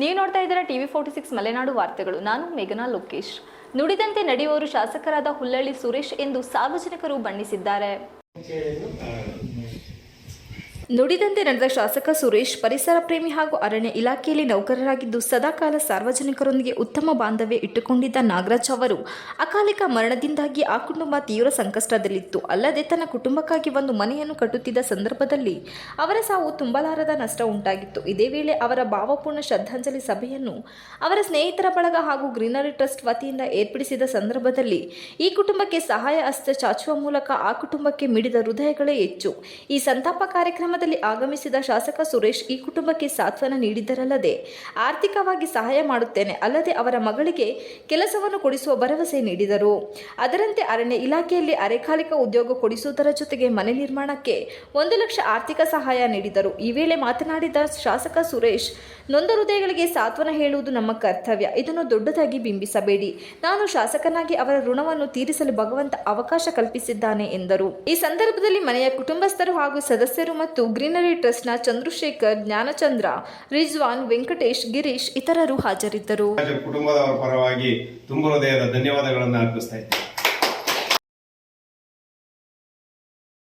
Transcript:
ನೀವು ನೋಡ್ತಾ ಇದ್ದೀರಾ TV46 ಮಲೆನಾಡು ವಾರ್ತೆಗಳು. ನಾನು ಮೇಘನಾ ಲೋಕೇಶ್. ನುಡಿದಂತೆ ನಡೆಯುವವರು ಶಾಸಕರಾದ ಹುಲ್ಲಳ್ಳಿ ಸುರೇಶ್ ಎಂದು ಸಾರ್ವಜನಿಕರು ಬಣ್ಣಿಸಿದ್ದಾರೆ. ನುಡಿದಂತೆ ನಡೆದ ಶಾಸಕ ಸುರೇಶ್ ಪರಿಸರ ಪ್ರೇಮಿ ಹಾಗೂ ಅರಣ್ಯ ಇಲಾಖೆಯಲ್ಲಿ ನೌಕರರಾಗಿದ್ದು ಸದಾಕಾಲ ಸಾರ್ವಜನಿಕರೊಂದಿಗೆ ಉತ್ತಮ ಬಾಂಧವ್ಯ ಇಟ್ಟುಕೊಂಡಿದ್ದ ನಾಗರಾಜ್ ಅವರು ಅಕಾಲಿಕ ಮರಣದಿಂದಾಗಿ ಆ ಕುಟುಂಬ ತೀವ್ರ ಸಂಕಷ್ಟದಲ್ಲಿತ್ತು. ಅಲ್ಲದೆ ತನ್ನ ಕುಟುಂಬಕ್ಕಾಗಿ ಒಂದು ಮನೆಯನ್ನು ಕಟ್ಟುತ್ತಿದ್ದ ಸಂದರ್ಭದಲ್ಲಿ ಅವರ ಸಾವು ತುಂಬಲಾರದ ನಷ್ಟ ಉಂಟಾಗಿತ್ತು. ಇದೇ ವೇಳೆ ಅವರ ಭಾವಪೂರ್ಣ ಶ್ರದ್ಧಾಂಜಲಿ ಸಭೆಯನ್ನು ಅವರ ಸ್ನೇಹಿತರ ಬಳಗ ಹಾಗೂ ಗ್ರೀನರಿ ಟ್ರಸ್ಟ್ ವತಿಯಿಂದ ಏರ್ಪಡಿಸಿದ ಸಂದರ್ಭದಲ್ಲಿ ಈ ಕುಟುಂಬಕ್ಕೆ ಸಹಾಯ ಹಸ್ತ ಚಾಚುವ ಮೂಲಕ ಆ ಕುಟುಂಬಕ್ಕೆ ಮಿಡಿದ ಹೃದಯಗಳೇ ಹೆಚ್ಚು. ಈ ಸಂತಾಪ ಕಾರ್ಯಕ್ರಮ ಆಗಮಿಸಿದ ಶಾಸಕ ಸುರೇಶ್ ಈ ಕುಟುಂಬಕ್ಕೆ ಸಾಂತ್ವನ ನೀಡಿದ್ದರಲ್ಲದೆ ಆರ್ಥಿಕವಾಗಿ ಸಹಾಯ ಮಾಡುತ್ತೇನೆ, ಅಲ್ಲದೆ ಅವರ ಮಗಳಿಗೆ ಕೆಲಸವನ್ನು ಕೊಡಿಸುವ ಭರವಸೆ ನೀಡಿದರು. ಅದರಂತೆ ಅರಣ್ಯ ಇಲಾಖೆಯಲ್ಲಿ ಅರೆಕಾಲಿಕ ಉದ್ಯೋಗ ಕೊಡಿಸುವುದರ ಜೊತೆಗೆ ಮನೆ ನಿರ್ಮಾಣಕ್ಕೆ 1 ಲಕ್ಷ ಆರ್ಥಿಕ ಸಹಾಯ ನೀಡಿದರು. ಈ ವೇಳೆ ಮಾತನಾಡಿದ ಶಾಸಕ ಸುರೇಶ್, ನೊಂದ ಹೃದಯಗಳಿಗೆ ಸಾಂತ್ವನ ಹೇಳುವುದು ನಮ್ಮ ಕರ್ತವ್ಯ. ಇದನ್ನು ದೊಡ್ಡದಾಗಿ ಬಿಂಬಿಸಬೇಡಿ. ನಾನು ಶಾಸಕನಾಗಿ ಅವರ ಋಣವನ್ನು ತೀರಿಸಲು ಭಗವಂತ ಅವಕಾಶ ಕಲ್ಪಿಸಿದ್ದಾನೆ ಎಂದರು. ಈ ಸಂದರ್ಭದಲ್ಲಿ ಮನೆಯ ಕುಟುಂಬಸ್ಥರು ಹಾಗೂ ಸದಸ್ಯರು ಮತ್ತು ಗ್ರೀನರಿ ಟ್ರಸ್ಟ್ನ ಚಂದ್ರಶೇಖರ್, ಜ್ಞಾನಚಂದ್ರ, ರಿಜ್ವಾನ್, ವೆಂಕಟೇಶ್, ಗಿರೀಶ್ ಇತರರು ಹಾಜರಿದ್ದರು. ಕುಟುಂಬದವರ ಪರವಾಗಿ ತುಂಬ ಹೃದಯದ ಧನ್ಯವಾದಗಳನ್ನು ಅರ್ಪಿಸ್ತಾ ಇದ್ದೇನೆ.